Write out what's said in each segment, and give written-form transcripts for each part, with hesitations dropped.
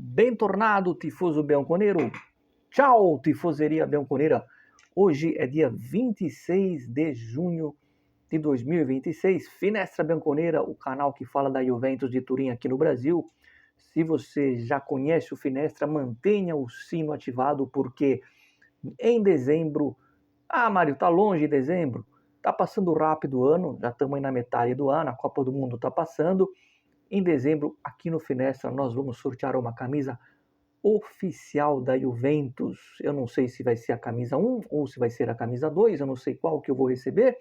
Bentornado, tifoso bianconeiro. Tchau, tifoseria bianconeira. Hoje é dia 26 de junho de 2026. Finestra Bianconeira, o canal que fala da Juventus de Turim aqui no Brasil. Se você já conhece o Finestra, mantenha o sino ativado, porque em dezembro... Mário, tá longe de dezembro. Tá passando rápido o ano, já estamos aí na metade do ano, a Copa do Mundo tá passando. Em dezembro, aqui no Finestra, nós vamos sortear uma camisa oficial da Juventus. Eu não sei se vai ser a camisa 1 ou se vai ser a camisa 2, eu não sei qual que eu vou receber.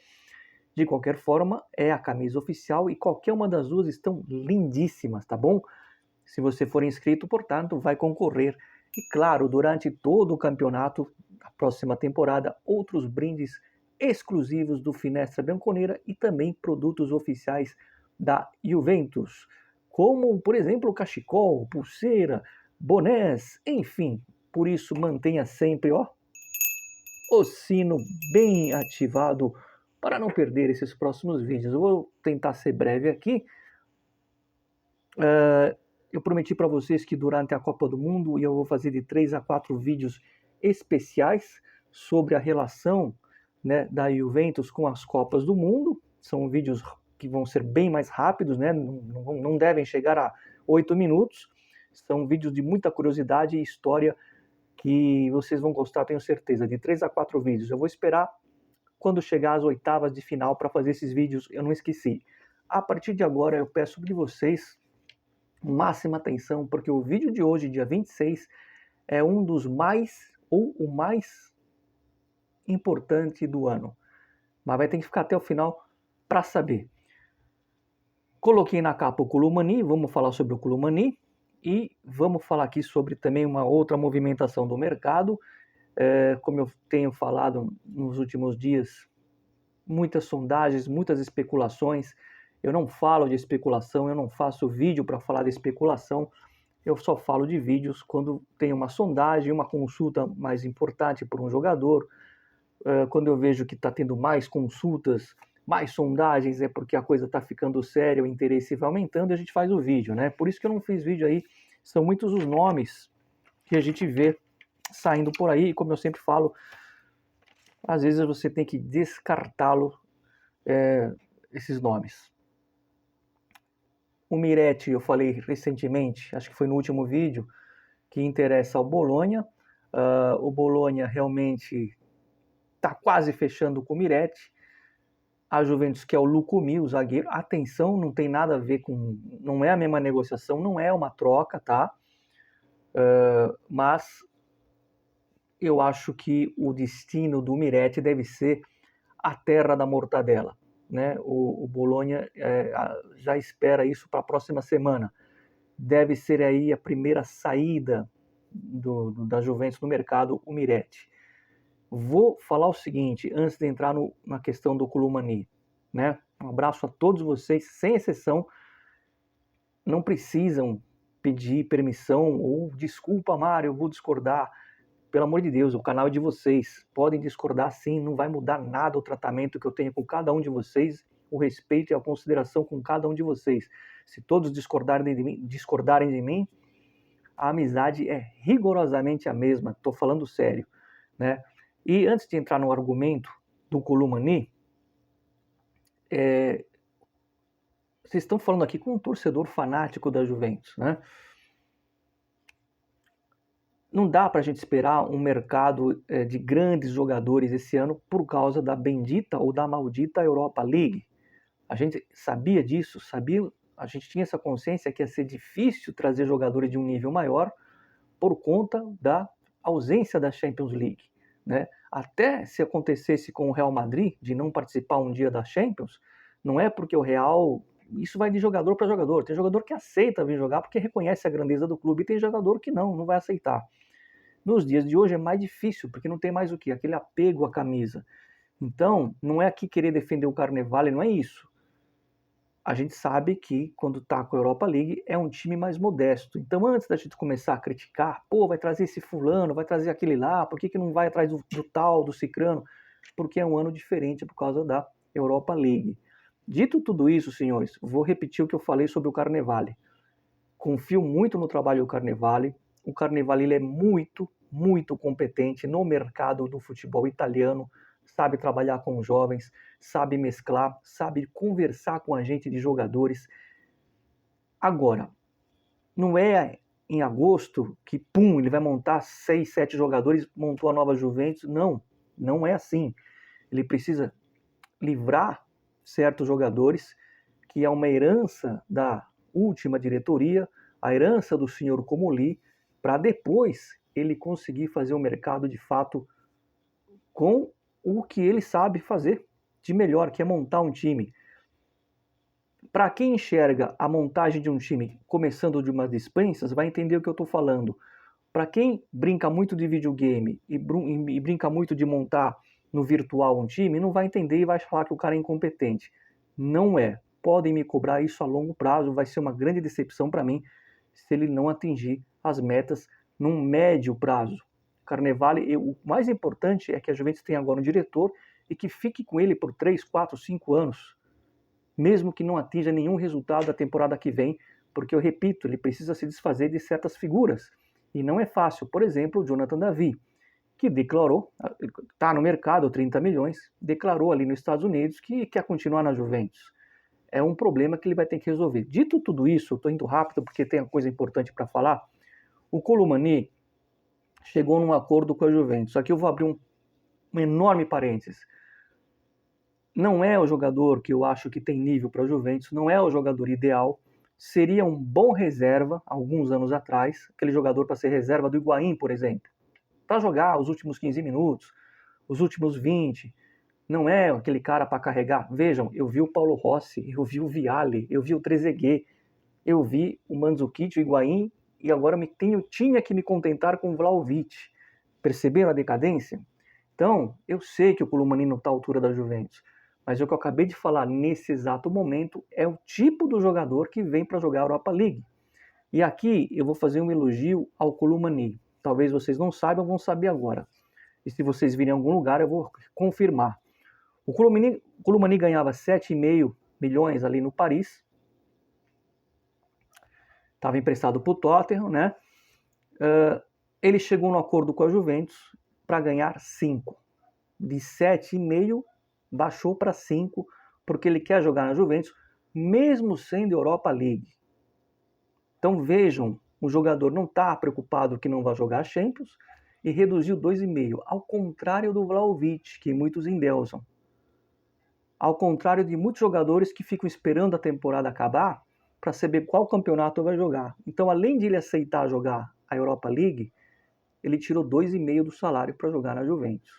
De qualquer forma, é a camisa oficial e qualquer uma das duas estão lindíssimas, tá bom? Se você for inscrito, portanto, vai concorrer. E claro, durante todo o campeonato, a próxima temporada, outros brindes exclusivos do Finestra Bianconeira e também produtos oficiais da Juventus, como, por exemplo, cachecol, pulseira, bonés, enfim. Por isso, mantenha sempre o sino bem ativado para não perder esses próximos vídeos. Eu vou tentar ser breve aqui. Eu prometi para vocês que durante a Copa do Mundo eu vou fazer de 3 a 4 vídeos especiais sobre a relação, né, da Juventus com as Copas do Mundo. São vídeos que vão ser bem mais rápidos, né? Não devem chegar a 8 minutos. São vídeos de muita curiosidade e história que vocês vão gostar, tenho certeza. De 3 a 4 vídeos. Eu vou esperar quando chegar às oitavas de final para fazer esses vídeos, eu não esqueci. A partir de agora eu peço de vocês máxima atenção, porque o vídeo de hoje, dia 26, é um dos mais, ou o mais importante do ano. Mas vai ter que ficar até o final para saber. Coloquei na capa o Colomani, vamos falar sobre o Colomani e vamos falar aqui sobre também uma outra movimentação do mercado. Como eu tenho falado nos últimos dias, muitas sondagens, muitas especulações. Eu não falo de especulação, eu não faço vídeo para falar de especulação, eu só falo de vídeos quando tem uma sondagem, uma consulta mais importante por um jogador. Quando eu vejo que está tendo mais consultas, mais sondagens, é porque a coisa está ficando séria, o interesse vai aumentando e a gente faz o vídeo, né? Por isso que eu não fiz vídeo aí, são muitos os nomes que a gente vê saindo por aí, e como eu sempre falo, às vezes você tem que descartá-lo, esses nomes. O Miretti, eu falei recentemente, acho que foi no último vídeo, que interessa ao Bologna. O Bologna realmente está quase fechando com o Miretti. A Juventus quer o Lucumi, o zagueiro. Atenção, não tem nada a ver com... Não é a mesma negociação, não é uma troca, tá? Mas eu acho que o destino do Miretti deve ser a terra da mortadela, né? O Bologna já espera isso para a próxima semana. Deve ser aí a primeira saída da Juventus no mercado, o Miretti. Vou falar o seguinte, antes de entrar na questão do Colomani, né? Um abraço a todos vocês, sem exceção. Não precisam pedir permissão ou desculpa, Mário, eu vou discordar. Pelo amor de Deus, o canal é de vocês. Podem discordar sim, não vai mudar nada o tratamento que eu tenho com cada um de vocês, o respeito e a consideração com cada um de vocês. Se todos discordarem de mim, a amizade é rigorosamente a mesma. Estou falando sério, né? E antes de entrar no argumento do Colomani, vocês estão falando aqui com um torcedor fanático da Juventus, né? Não dá para a gente esperar um mercado de grandes jogadores esse ano por causa da bendita ou da maldita Europa League. A gente sabia disso, a gente tinha essa consciência que ia ser difícil trazer jogadores de um nível maior por conta da ausência da Champions League, né? Até se acontecesse com o Real Madrid de não participar um dia da Champions, não é porque o Real... Isso vai de jogador para jogador. Tem jogador que aceita vir jogar porque reconhece a grandeza do clube e tem jogador que não vai aceitar. Nos dias de hoje é mais difícil, porque não tem mais o quê? Aquele apego à camisa. Então, não é aqui querer defender o Carnevale, não é isso. A gente sabe que quando está com a Europa League é um time mais modesto. Então, antes da gente começar a criticar, vai trazer esse fulano, vai trazer aquele lá, por que não vai atrás do tal, do cicrano? Porque é um ano diferente por causa da Europa League. Dito tudo isso, senhores, vou repetir o que eu falei sobre o Carnevale. confio muito no trabalho do Carnevale. O Carnevale ele é muito, muito competente no mercado do futebol italiano, sabe trabalhar com jovens, sabe mesclar, sabe conversar com a gente de jogadores. Agora, não é em agosto que, pum, ele vai montar 6, 7 jogadores, montou a nova Juventus. Não, não é assim. Ele precisa livrar certos jogadores, que é uma herança da última diretoria, a herança do senhor Comolli, para depois ele conseguir fazer o mercado de fato com o que ele sabe fazer de melhor, que é montar um time. Para quem enxerga a montagem de um time começando de umas dispensas, vai entender o que eu estou falando. Para quem brinca muito de videogame e brinca muito de montar no virtual um time, não vai entender e vai falar que o cara é incompetente. Não é. Podem me cobrar isso a longo prazo, vai ser uma grande decepção para mim se ele não atingir as metas num médio prazo. Carnevale, o mais importante é que a Juventus tenha agora um diretor e que fique com ele por 3, 4, 5 anos, mesmo que não atinja nenhum resultado da temporada que vem, porque eu repito, ele precisa se desfazer de certas figuras. E não é fácil. Por exemplo, o Jonathan David, que declarou, está no mercado, 30 milhões, declarou ali nos Estados Unidos que quer continuar na Juventus. É um problema que ele vai ter que resolver. Dito tudo isso, estou indo rápido porque tem uma coisa importante para falar. O Colomani chegou num acordo com a Juventus. Aqui eu vou abrir um enorme parênteses. Não é o jogador que eu acho que tem nível para a Juventus, não é o jogador ideal. Seria um bom reserva, alguns anos atrás, aquele jogador para ser reserva do Higuaín, por exemplo. Para jogar os últimos 15 minutos, os últimos 20. Não é aquele cara para carregar. Vejam, eu vi o Paulo Rossi, eu vi o Vialli, eu vi o Trezeguet, eu vi o Mandzukic, o Higuaín, e agora tinha que me contentar com o Vlahovic. Perceberam a decadência? Então, eu sei que o Colomani não está à altura da Juventus, mas o que eu acabei de falar nesse exato momento é o tipo do jogador que vem para jogar a Europa League. E aqui eu vou fazer um elogio ao Colomani. Talvez vocês não saibam, vão saber agora. E se vocês virem em algum lugar, eu vou confirmar. O Colomani ganhava 7,5 milhões ali no Paris. Estava emprestado para o Tottenham, né? Ele chegou no acordo com a Juventus para ganhar 5. De 7,5 baixou para 5, porque ele quer jogar na Juventus, mesmo sendo Europa League. Então vejam, o jogador não está preocupado que não vai jogar a Champions e reduziu 2,5, ao contrário do Vlahovic, que muitos endeusam. Ao contrário de muitos jogadores que ficam esperando a temporada acabar para saber qual campeonato vai jogar. Então, além de ele aceitar jogar a Europa League, ele tirou 2,5 do salário para jogar na Juventus.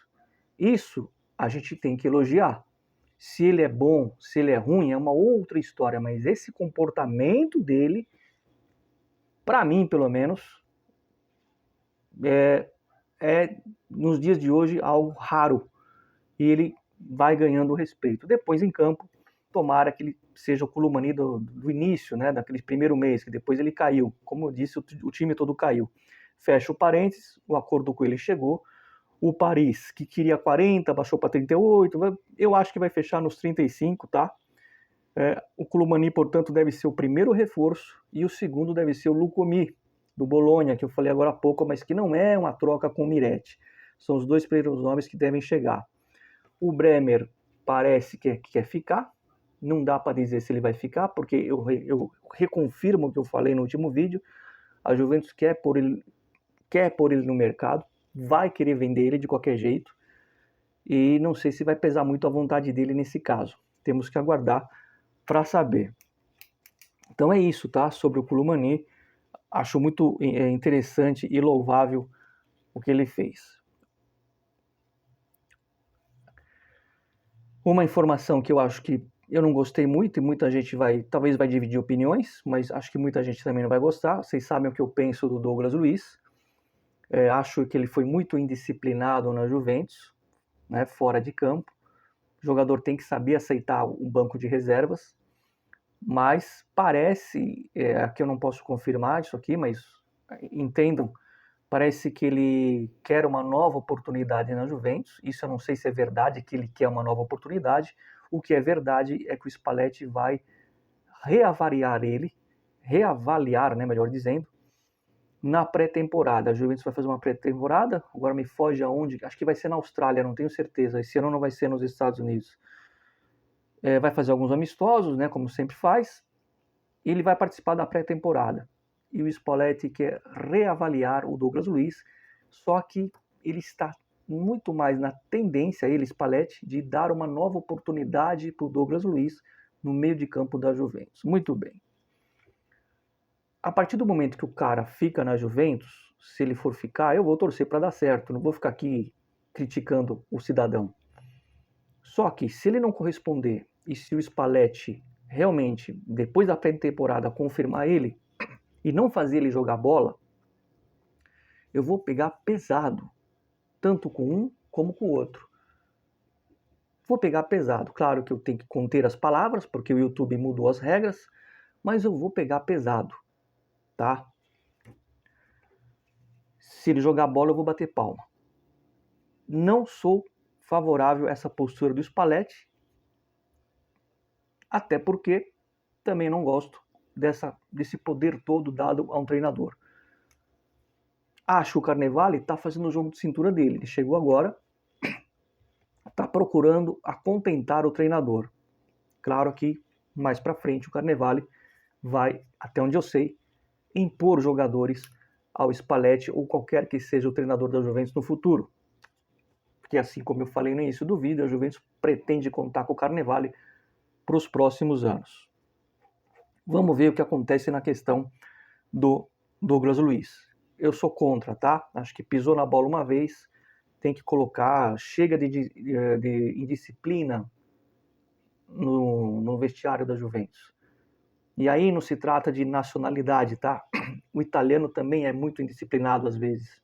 Isso a gente tem que elogiar. Se ele é bom, se ele é ruim, é uma outra história, mas esse comportamento dele, para mim, pelo menos, é nos dias de hoje algo raro. E ele vai ganhando respeito. Depois, em campo, tomara que ele seja o Colomani do início, né, daquele primeiro mês, que depois ele caiu. Como eu disse, o time todo caiu. Fecha o parênteses, o acordo com ele chegou. O Paris, que queria 40, baixou para 38. Eu acho que vai fechar nos 35, tá? O Colomani, portanto, deve ser o primeiro reforço e o segundo deve ser o Lucomi, do Bolonha, que eu falei agora há pouco, mas que não é uma troca com o Miretti. São os dois primeiros nomes que devem chegar. O Bremer parece que quer ficar. Não dá para dizer se ele vai ficar, porque eu reconfirmo o que eu falei no último vídeo. A Juventus quer pôr ele no mercado, vai querer vender ele de qualquer jeito. E não sei se vai pesar muito a vontade dele nesse caso. Temos que aguardar para saber. Então é isso, tá? Sobre o Colomani. Acho muito interessante e louvável o que ele fez. Uma informação que eu acho que eu não gostei muito e muita gente talvez vai dividir opiniões, mas acho que muita gente também não vai gostar. Vocês sabem o que eu penso do Douglas Luiz. Acho que ele foi muito indisciplinado na Juventus, né, fora de campo. O jogador tem que saber aceitar o banco de reservas, mas parece, aqui eu não posso confirmar isso aqui, mas entendam, parece que ele quer uma nova oportunidade na Juventus. Isso eu não sei se é verdade que ele quer uma nova oportunidade. O que é verdade é que o Spalletti vai reavaliar ele reavaliar, né, melhor dizendo, na pré-temporada. A Juventus vai fazer uma pré-temporada, agora me foge aonde, acho que vai ser na Austrália, não tenho certeza, esse ano não vai ser nos Estados Unidos. Vai fazer alguns amistosos, né, como sempre faz, e ele vai participar da pré-temporada. E o Spalletti quer reavaliar o Douglas Luiz, só que ele está muito mais na tendência, ele, Spalletti, de dar uma nova oportunidade para o Douglas Luiz no meio de campo da Juventus. Muito bem. A partir do momento que o cara fica na Juventus, se ele for ficar, eu vou torcer para dar certo, não vou ficar aqui criticando o cidadão. Só que se ele não corresponder e se o Spalletti realmente, depois da pré-temporada, confirmar ele e não fazer ele jogar bola, eu vou pegar pesado, tanto com um como com o outro. Vou pegar pesado. Claro que eu tenho que conter as palavras, porque o YouTube mudou as regras, mas eu vou pegar pesado, tá? Se ele jogar bola, eu vou bater palma. Não sou favorável a essa postura do Spalletti, até porque também não gosto desse poder todo dado a um treinador. Acho que o Carnevale está fazendo o jogo de cintura dele. Ele chegou agora, está procurando acontentar o treinador. Claro que mais para frente o Carnevale vai, até onde eu sei, impor jogadores ao Spalletti ou qualquer que seja o treinador da Juventus no futuro. Porque assim como eu falei no início do vídeo, a Juventus pretende contar com o Carnevale para os próximos anos. Vamos ver o que acontece na questão do Douglas Luiz. Eu sou contra, tá? Acho que pisou na bola uma vez, tem que colocar, chega de indisciplina no vestiário da Juventus. E aí não se trata de nacionalidade, tá? O italiano também é muito indisciplinado às vezes.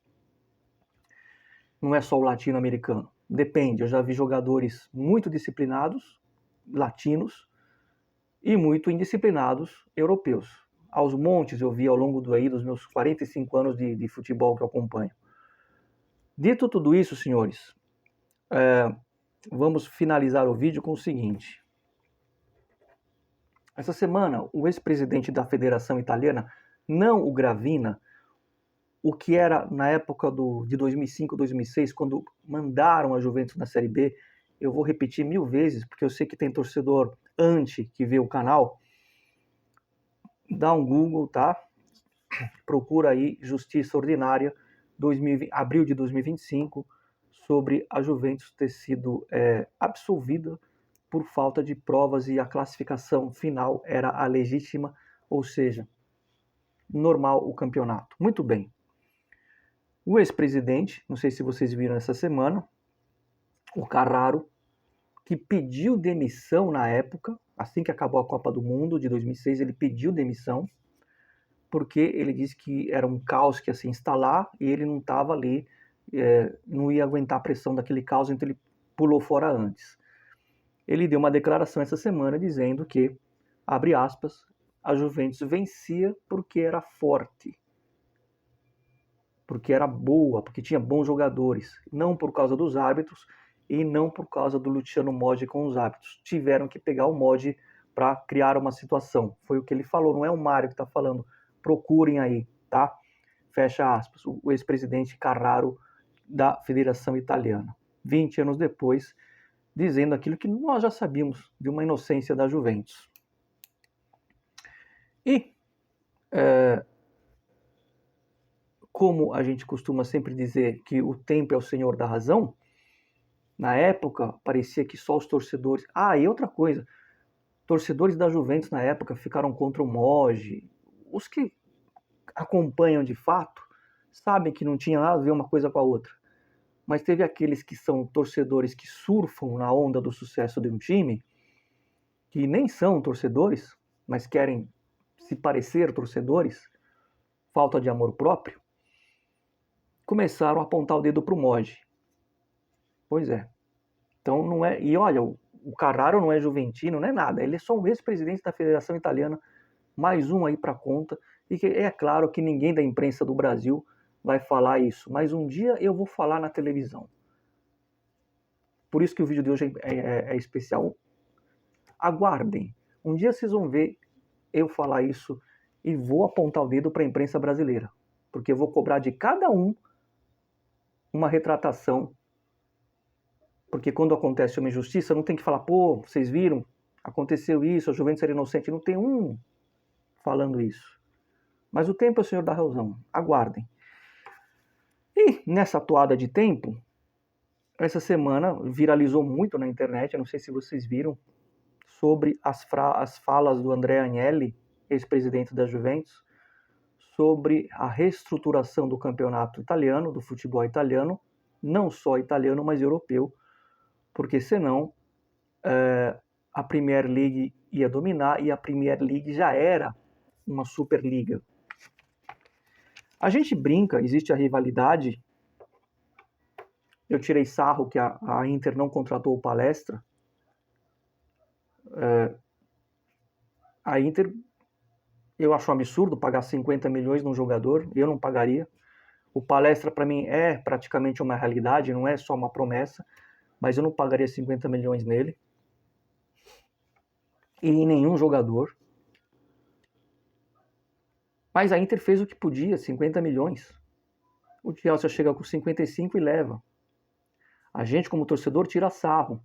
Não é só o latino-americano. Depende, eu já vi jogadores muito disciplinados, latinos, e muito indisciplinados, europeus. Aos montes eu vi ao longo dos meus 45 anos de futebol que eu acompanho. Dito tudo isso, senhores, vamos finalizar o vídeo com o seguinte. Essa semana, o ex-presidente da Federação Italiana, não o Gravina, o que era na época de 2005, 2006, quando mandaram a Juventus na Série B, eu vou repetir 1000 vezes, porque eu sei que tem torcedor anti que vê o canal, dá um Google, tá? Procura aí Justiça Ordinária, abril de 2025, sobre a Juventus ter sido absolvida por falta de provas e a classificação final era a legítima, ou seja, normal o campeonato. Muito bem. O ex-presidente, não sei se vocês viram essa semana, o Carraro, que pediu demissão na época, assim que acabou a Copa do Mundo de 2006, ele pediu demissão, porque ele disse que era um caos que ia se instalar e ele não estava ali, não ia aguentar a pressão daquele caos, então ele pulou fora antes. Ele deu uma declaração essa semana dizendo que, abre aspas, a Juventus vencia porque era forte, porque era boa, porque tinha bons jogadores, não por causa dos árbitros e não por causa do Luciano Moggi com os árbitros. Tiveram que pegar o Moggi para criar uma situação. Foi o que ele falou, não é o Mário que está falando. Procurem aí, tá? Fecha aspas. O ex-presidente Carraro da Federação Italiana. 20 anos depois, dizendo aquilo que nós já sabíamos de uma inocência da Juventus. E, como a gente costuma sempre dizer que o tempo é o senhor da razão, na época parecia que só os torcedores... e outra coisa, torcedores da Juventus na época ficaram contra o Moggi. Os que acompanham de fato sabem que não tinha nada a ver uma coisa com a outra. Mas teve aqueles que são torcedores que surfam na onda do sucesso de um time, que nem são torcedores, mas querem se parecer torcedores, falta de amor próprio, começaram a apontar o dedo para o Moggi. Pois é. Então não é... E olha, o Carraro não é juventino, não é nada. Ele é só um ex-presidente da Federação Italiana, mais um aí para conta. E que é claro que ninguém da imprensa do Brasil vai falar isso. Mas um dia eu vou falar na televisão. Por isso que o vídeo de hoje é especial. Aguardem. Um dia vocês vão ver eu falar isso e vou apontar o dedo para a imprensa brasileira, porque eu vou cobrar de cada um uma retratação, porque quando acontece uma injustiça, não tem que falar, pô, vocês viram, aconteceu isso, a Juventus era inocente, não tem um falando isso. Mas o tempo é o senhor da razão, aguardem. E nessa toada de tempo, essa semana viralizou muito na internet, eu não sei se vocês viram, sobre as falas do Andrea Agnelli, ex-presidente da Juventus, sobre a reestruturação do campeonato italiano, do futebol italiano, não só italiano, mas europeu, porque senão a Premier League ia dominar e a Premier League já era uma Superliga. A gente brinca, existe a rivalidade. Eu tirei sarro que a Inter não contratou o Palestra. A Inter, eu acho um absurdo pagar 50 milhões num jogador, eu não pagaria. O Palestra, para mim, é praticamente uma realidade, não é só uma promessa, mas eu não pagaria 50 milhões nele. E em nenhum jogador. Mas a Inter fez o que podia, 50 milhões. O Chelsea chega com 55 e leva. A gente, como torcedor, tira sarro.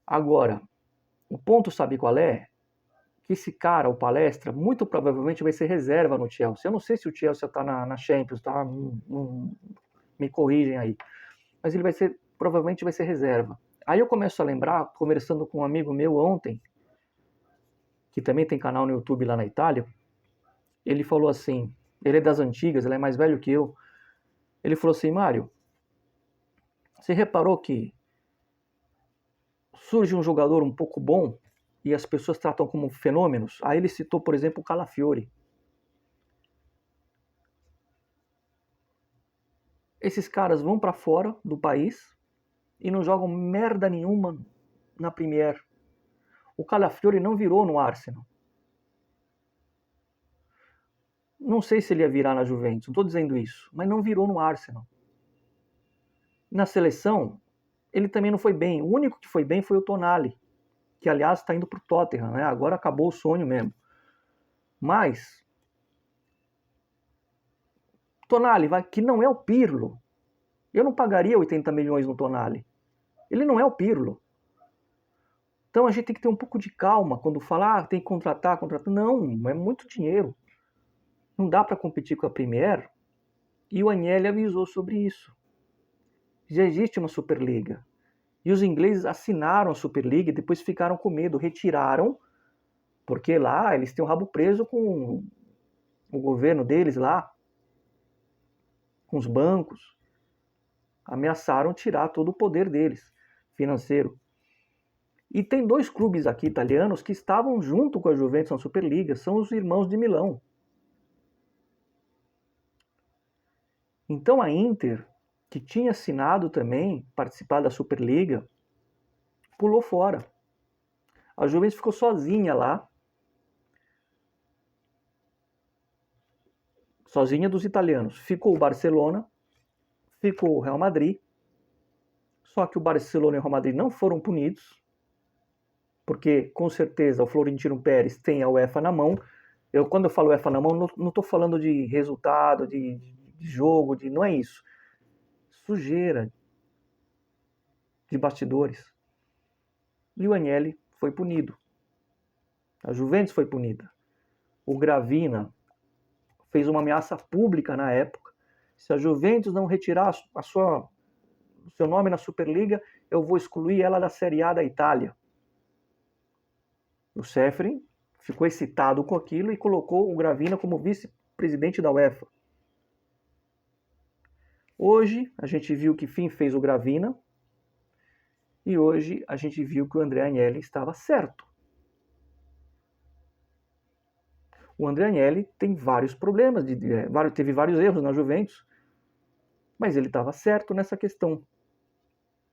Agora, o ponto sabe qual é? Que esse cara, o Palestra, muito provavelmente vai ser reserva no Chelsea. Eu não sei se o Chelsea está na Champions, tá? Me corrigem aí. Mas ele provavelmente vai ser reserva. Aí eu começo a lembrar, conversando com um amigo meu ontem, que também tem canal no YouTube lá na Itália, ele falou assim, ele é das antigas, ele é mais velho que eu, ele falou assim, Mário, você reparou que surge um jogador um pouco bom e as pessoas tratam como fenômenos? Aí ele citou, por exemplo, o Calafiori. Esses caras vão para fora do país e não jogam merda nenhuma na Premier. O Calafiori não virou no Arsenal. Não sei se ele ia virar na Juventus, não estou dizendo isso, mas não virou no Arsenal. Na seleção, ele também não foi bem. O único que foi bem foi o Tonali, que aliás está indo para o Tottenham, né? Agora acabou o sonho mesmo. Mas Tonali, que não é o Pirlo. Eu não pagaria 80 milhões no Tonali. Ele não é o Pirlo. Então a gente tem que ter um pouco de calma quando falar, tem que contratar. Não, é muito dinheiro. Não dá para competir com a Premier. E o Agnelli avisou sobre isso. Já existe uma Superliga. E os ingleses assinaram a Superliga e depois ficaram com medo, retiraram, porque lá eles têm o rabo preso com o governo deles lá, com os bancos. Ameaçaram tirar todo o poder deles, financeiro. E tem dois clubes aqui italianos que estavam junto com a Juventus na Superliga, são os irmãos de Milão. Então a Inter, que tinha assinado também participar da Superliga, pulou fora. A Juventus ficou sozinha lá, sozinha dos italianos. Ficou o Barcelona, ficou o Real Madrid, só que o Barcelona e o Real Madrid não foram punidos, porque com certeza o Florentino Pérez tem a UEFA na mão. Quando eu falo UEFA na mão, não estou falando de resultado, de jogo, não é isso. Sujeira de bastidores. E o Agnelli foi punido. A Juventus foi punida. O Gravina fez uma ameaça pública na época. Se a Juventus não retirar o seu nome na Superliga, eu vou excluir ela da Série A da Itália. O Ceferin ficou excitado com aquilo e colocou o Gravina como vice-presidente da UEFA. Hoje a gente viu que fim fez o Gravina e hoje a gente viu que o Andrea Agnelli estava certo. O Andrea Agnelli tem vários problemas, teve vários erros na Juventus, mas ele estava certo nessa questão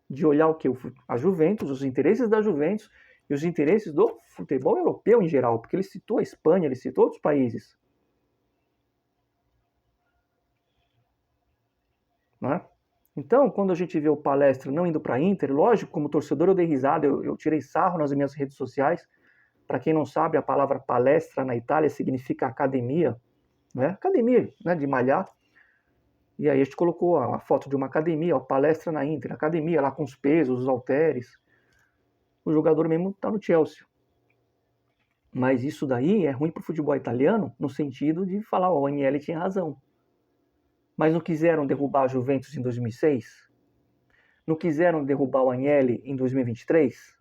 de olhar o que? A Juventus, os interesses da Juventus e os interesses do futebol europeu em geral, porque ele citou a Espanha, ele citou outros países. Né? Então, quando a gente vê o Palestra não indo para a Inter, lógico, como torcedor eu dei risada, eu tirei sarro nas minhas redes sociais, Para quem não sabe, a palavra palestra na Itália significa academia, né? Academia, né, de malhar. E aí a gente colocou a foto de uma academia, ó, palestra na Inter, academia lá com os pesos, os halteres. O jogador mesmo está no Chelsea. Mas isso daí é ruim para o futebol italiano, no sentido de falar, ó, o Agnelli tinha razão. Mas não quiseram derrubar a Juventus em 2006? Não quiseram derrubar o Agnelli em 2023?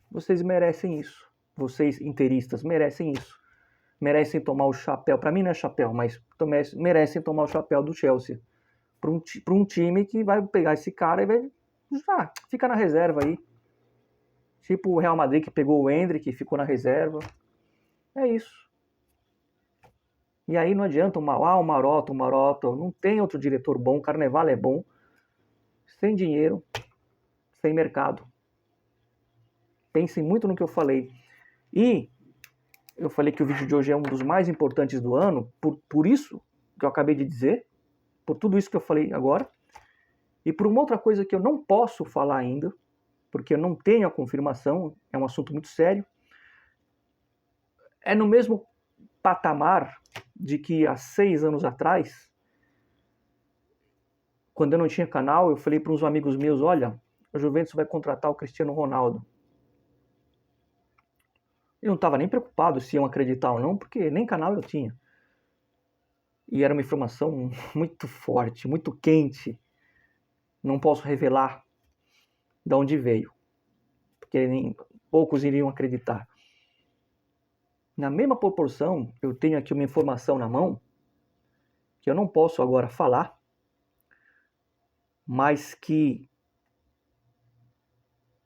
Vocês merecem isso. Vocês, interistas, merecem isso. Merecem tomar o chapéu. Para mim não é chapéu, mas merecem tomar o chapéu do Chelsea. Para um time que vai pegar esse cara e vai... fica na reserva aí. Tipo o Real Madrid que pegou o Endrick e ficou na reserva. É isso. E aí não adianta o Marotta, não tem outro diretor bom, o Carnevale é bom, sem dinheiro, sem mercado. Pensem muito no que eu falei. E eu falei que o vídeo de hoje é um dos mais importantes do ano, por isso que eu acabei de dizer, por tudo isso que eu falei agora, e por uma outra coisa que eu não posso falar ainda, porque eu não tenho a confirmação, é um assunto muito sério. É no mesmo patamar de que há 6 anos atrás, quando eu não tinha canal, eu falei para uns amigos meus, olha, a Juventus vai contratar o Cristiano Ronaldo. Eu não estava nem preocupado se iam acreditar ou não, porque nem canal eu tinha. E era uma informação muito forte, muito quente. Não posso revelar de onde veio, porque poucos iriam acreditar. Na mesma proporção, eu tenho aqui uma informação na mão, que eu não posso agora falar, mas que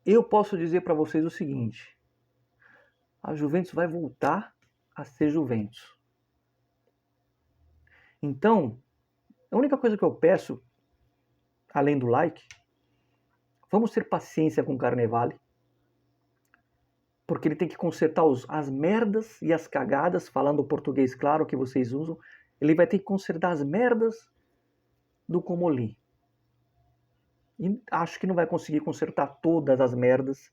eu posso dizer para vocês o seguinte: a Juventus vai voltar a ser Juventus. Então, a única coisa que eu peço, além do like, vamos ter paciência com o Carnevale, porque ele tem que consertar as merdas e as cagadas, falando o português claro que vocês usam, ele vai ter que consertar as merdas do Comolli. E acho que não vai conseguir consertar todas as merdas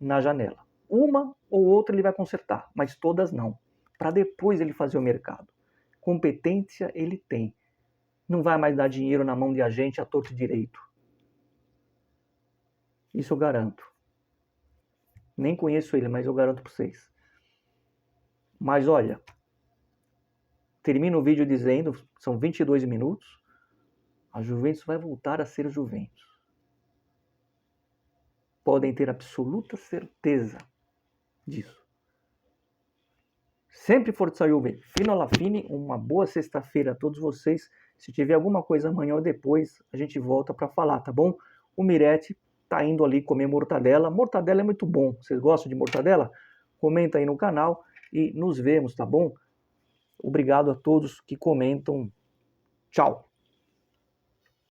na janela. Uma ou outra ele vai consertar, mas todas não. Para depois ele fazer o mercado. Competência ele tem. Não vai mais dar dinheiro na mão de agente à torto e direito. Isso eu garanto. Nem conheço ele, mas eu garanto para vocês. Mas olha, termino o vídeo dizendo, são 22 minutos, a Juventus vai voltar a ser Juventus. Podem ter absoluta certeza disso. Sempre Forza Juve, fino alla fine, uma boa sexta-feira a todos vocês. Se tiver alguma coisa amanhã ou depois, a gente volta para falar, tá bom? O Miretti tá indo ali comer mortadela. Mortadela é muito bom. Vocês gostam de mortadela? Comenta aí no canal e nos vemos, tá bom? Obrigado a todos que comentam. Tchau!